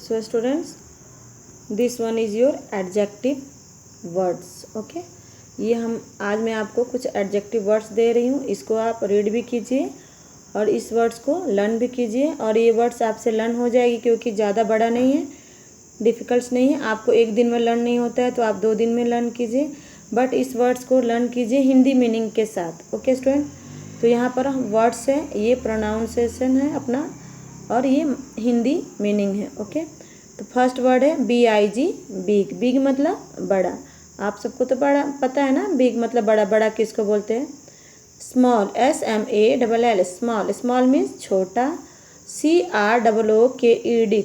So students, this one is your adjective words. Okay, ये हम आज मैं आपको कुछ एडजेक्टिव वर्ड्स दे रही हूँ, इसको आप रीड भी कीजिए और इस वर्ड्स को लर्न भी कीजिए। और ये वर्ड्स आपसे लर्न हो जाएगी क्योंकि ज़्यादा बड़ा नहीं है, डिफ़िकल्ट नहीं है। आपको एक दिन में लर्न नहीं होता है तो आप 2 दिन में लर्न कीजिए, बट इस वर्ड्स को लर्न कीजिए हिंदी मीनिंग के साथ। ओके स्टूडेंट, तो यहाँ पर वर्ड्स है, ये प्रोनाउंसिएशन है अपना और ये हिंदी मीनिंग है। ओके, तो फर्स्ट वर्ड है BIG, बिग। बिग मतलब बड़ा, आप सबको तो बड़ा पता है ना, बिग मतलब बड़ा। बड़ा किसको बोलते हैं? Small, SMALL, small. Small means छोटा, CROOKED।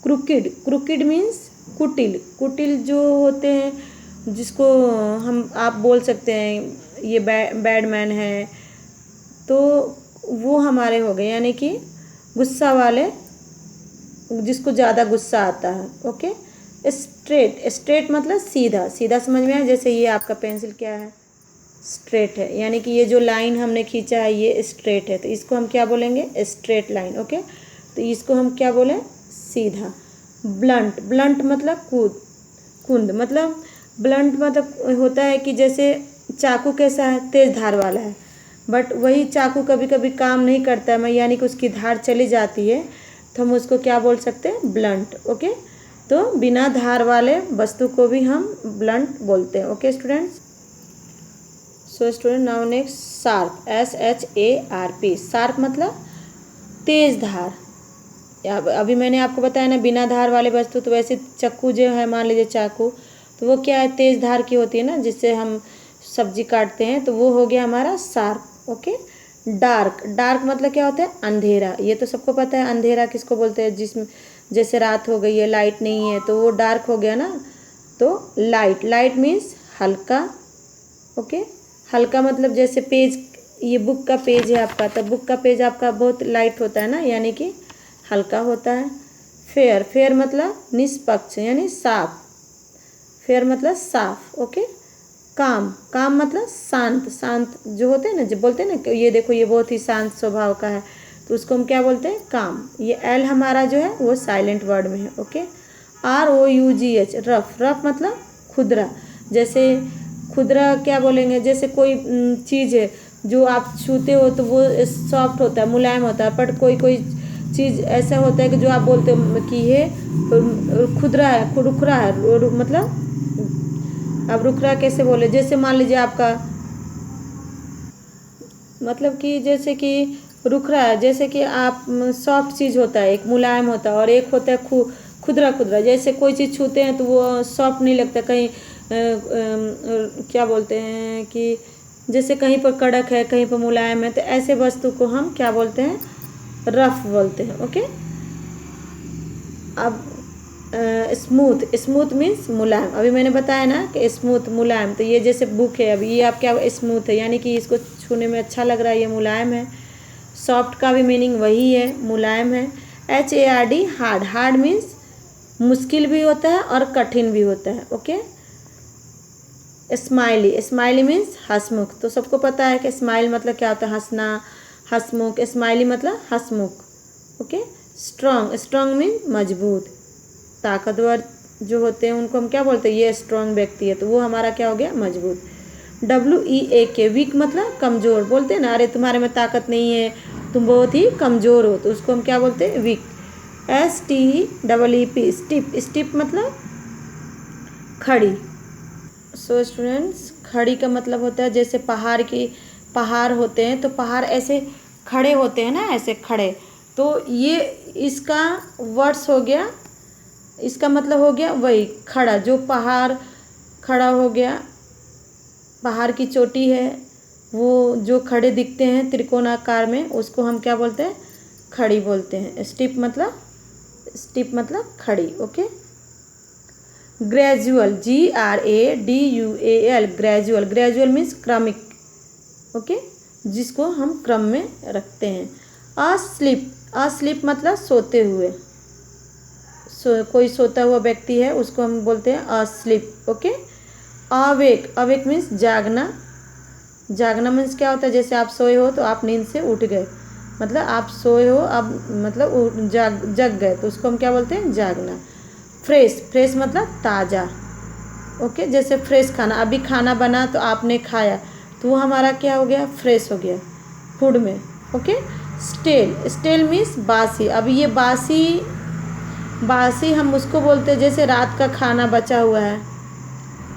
क्रुकिड, क्रुकिड मीन्स कुटिल। कुटिल जो होते हैं जिसको हम आप बोल सकते हैं ये बैड मैन है, तो वो हमारे हो गए, यानी कि गुस्सा वाले, जिसको ज़्यादा गुस्सा आता है। ओके, स्ट्रेट, स्ट्रेट मतलब सीधा। सीधा समझ में आया? जैसे ये आपका पेंसिल क्या है? स्ट्रेट है, यानी कि ये जो लाइन हमने खींचा है ये स्ट्रेट है, तो इसको हम क्या बोलेंगे? Straight line. ओके, तो इसको हम क्या बोलें? सीधा। ब्लंट, ब्लंट मतलब कुंद। मतलब ब्लंट मतलब होता है कि जैसे चाकू कैसा है? तेज़ धार वाला है, बट वही चाकू कभी कभी काम नहीं करता है, यानी कि उसकी धार चली जाती है, तो हम उसको क्या बोल सकते हैं? ब्लंट। ओके, तो बिना धार वाले वस्तु को भी हम ब्लंट बोलते हैं। Okay students, so student now next sharp, SHARP। Sharp मतलब तेज धार। अभी मैंने आपको बताया ना बिना धार वाले वस्तु, तो वैसे चाकू जो है, मान लीजिए चाकू, तो वो क्या है? तेज धार की होती है ना, जिससे हम सब्जी काटते हैं, तो वो हो गया हमारा शार्प। ओके, डार्क, डार्क मतलब क्या होता है? अंधेरा। ये तो सबको पता है अंधेरा किसको बोलते हैं, जिसमें जैसे रात हो गई है, लाइट नहीं है, तो वो डार्क हो गया ना। तो लाइट, लाइट मीन्स हल्का। ओके, हल्का मतलब जैसे पेज, ये बुक का पेज है आपका, तो बुक का पेज आपका बहुत लाइट होता है ना, यानी कि हल्का होता है। फेयर, फेयर मतलब निष्पक्ष यानी साफ। फेयर मतलब साफ। ओके, काम, काम मतलब शांत। शांत जो होते हैं ना, जो बोलते हैं ना ये देखो ये बहुत ही शांत स्वभाव का है, तो उसको हम क्या बोलते हैं? काम। ये L हमारा जो है वो साइलेंट वर्ड में है। Okay, ROUGH, rough. रफ मतलब खुदरा। जैसे खुदरा क्या बोलेंगे? जैसे कोई चीज़ है जो आप छूते हो तो वो सॉफ्ट होता है, मुलायम होता है, बट कोई कोई चीज़ ऐसा होता है कि जो आप बोलते हो कि ये खुदरा है, रुखरा है, मतलब अब रुखरा कैसे बोले? जैसे मान लीजिए आपका मतलब कि जैसे कि रुखरा है, जैसे कि आप सॉफ्ट चीज़ होता है, एक मुलायम होता है, और एक होता है खुदरा। खुदरा जैसे कोई चीज़ छूते हैं तो वो सॉफ्ट नहीं लगता, कहीं क्या बोलते हैं कि जैसे कहीं पर कड़क है, कहीं पर मुलायम है, तो ऐसे वस्तु को हम क्या बोलते हैं? रफ बोलते हैं। ओके, अब स्मूथ, स्मूथ मीन्स मुलायम। अभी मैंने बताया ना कि स्मूथ मुलायम, तो ये जैसे बुक है, अभी ये आप क्या स्मूथ है, यानी कि इसको छूने में अच्छा लग रहा है, ये मुलायम है। सॉफ्ट का भी मीनिंग वही है, मुलायम है। HARD, hard. हार्ड मीन्स मुश्किल भी होता है और कठिन भी होता है। ओके, स्माइली, स्माइली मीन्स हंसमुख। तो सबको पता है कि स्माइल मतलब क्या होता है? हंसना, हंसमुख। स्माइली मतलब हंसमुख। ओके, स्ट्रॉन्ग, स्ट्रॉन्ग मीन मजबूत। ताकतवर जो होते हैं उनको हम क्या बोलते हैं? ये स्ट्रॉन्ग व्यक्ति है, तो वो हमारा क्या हो गया? मजबूत। WEAK, वीक मतलब कमज़ोर। बोलते हैं ना, अरे तुम्हारे में ताकत नहीं है, तुम बहुत ही कमज़ोर हो, तो उसको हम क्या बोलते हैं? वीक। STEEP, स्टिप। स्टिप मतलब खड़ी। सो स्टूडेंट्स, खड़ी का मतलब होता है जैसे पहाड़ होते हैं, तो पहाड़ ऐसे खड़े होते हैं ना, ऐसे खड़े, तो ये इसका वर्ड्स हो गया, इसका मतलब हो गया वही खड़ा। जो पहाड़ खड़ा हो गया, पहाड़ की चोटी है, वो जो खड़े दिखते हैं त्रिकोणाकार में, उसको हम क्या बोलते हैं? खड़ी बोलते हैं। स्टिप मतलब खड़ी। Okay, gradual, GRADUAL, gradual. Gradual means क्रमिक। ओके, जिसको हम क्रम में रखते हैं। अस्लीप, अस्लीप मतलब सोते हुए। कोई सोता हुआ व्यक्ति है, उसको हम बोलते हैं asleep. Okay, awake, awake means जागना। जागना मीन्स क्या होता है? जैसे आप सोए हो तो आप नींद से उठ गए, मतलब आप सोए हो, अब मतलब जग गए, तो उसको हम क्या बोलते हैं, जागना। फ्रेश, फ्रेश मतलब ताज़ा। ओके, जैसे फ्रेश खाना, अभी खाना बना तो आपने खाया, तो वो हमारा क्या हो गया, फ्रेश हो गया फूड में। ओके। स्टेल, स्टेल मीन्स बासी। अब ये बासी, बासी हम उसको बोलते हैं जैसे रात का खाना बचा हुआ है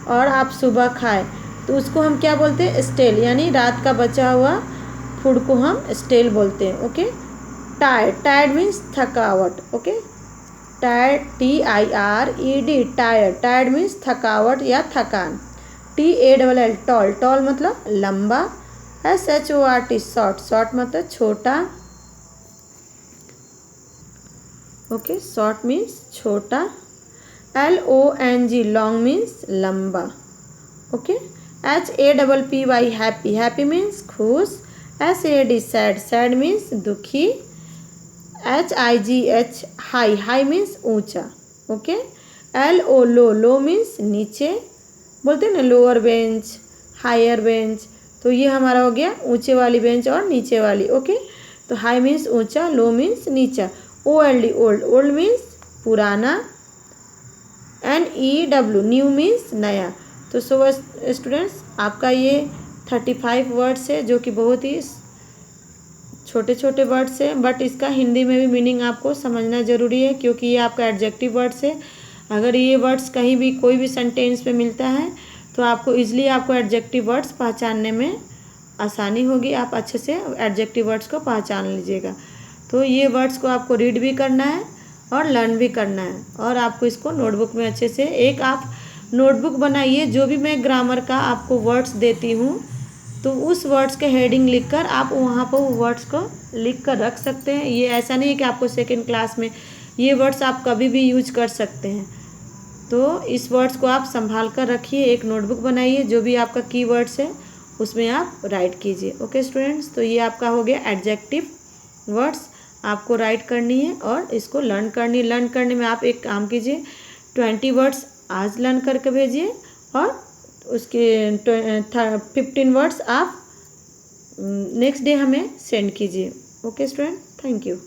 और आप सुबह खाए, तो उसको हम क्या बोलते हैं, स्टेल, यानी रात का बचा हुआ फूड को हम स्टेल बोलते हैं। ओके। टायर्ड, टायर्ड मीन्स थकावट। Okay, tired, TIRED, tired, tired means थकावट या थकान। TALL, टॉल, टॉल मतलब लंबा। SHORT, शॉर्ट, शॉर्ट मतलब छोटा। ओके, शॉर्ट मीन्स छोटा। LONG, लॉन्ग मीन्स लंबा। Okay. HAPPY, happy, happy means खुश। SAD, सैड, सैड मीन्स दुखी। HIGH, हाई, हाई मीन्स ऊंचा। ओके। LO, लो, लो मीन्स नीचे, बोलते हैं ना लोअर बेंच, हायर बेंच, तो ये हमारा हो गया ऊंचे वाली बेंच और नीचे वाली। ओके। तो हाई मीन्स ऊंचा, लो मीन्स नीचा। OLD, ओल्ड, ओल्ड मीन्स पुराना। NEW, न्यू मीन्स नया। तो सो स्टूडेंट्स, आपका ये 35 वर्ड्स है, जो कि बहुत ही छोटे छोटे वर्ड्स हैं, बट इसका हिंदी में भी मीनिंग आपको समझना ज़रूरी है, क्योंकि ये आपका एडजेक्टिव वर्ड्स है। अगर ये वर्ड्स कहीं भी कोई भी सेंटेंस में मिलता है तो आपको ईजिली आपको एडजेक्टिव वर्ड्स पहचानने में आसानी होगी, आप अच्छे से एडजेक्टिव वर्ड्स को पहचान लीजिएगा। तो ये वर्ड्स को आपको रीड भी करना है और लर्न भी करना है, और आपको इसको नोटबुक में अच्छे से एक आप नोटबुक बनाइए। जो भी मैं ग्रामर का आपको वर्ड्स देती हूँ, तो उस वर्ड्स के हेडिंग लिखकर आप वहाँ पर वो वर्ड्स को लिख कर रख सकते हैं। ये ऐसा नहीं है कि आपको सेकंड क्लास में, ये वर्ड्स आप कभी भी यूज कर सकते हैं। तो इस वर्ड्स को आप संभाल कर रखिए, एक नोटबुक बनाइए, जो भी आपका की वर्ड्स है उसमें आप राइट कीजिए। ओके स्टूडेंट्स, तो ये आपका हो गया एडजेक्टिव वर्ड्स, आपको राइट करनी है और इसको लर्न करनी है। लर्न करने में आप एक काम कीजिए, 20 वर्ड्स आज लर्न करके भेजिए और उसके 15 वर्ड्स आप नेक्स्ट डे हमें सेंड कीजिए। Okay student, thank you.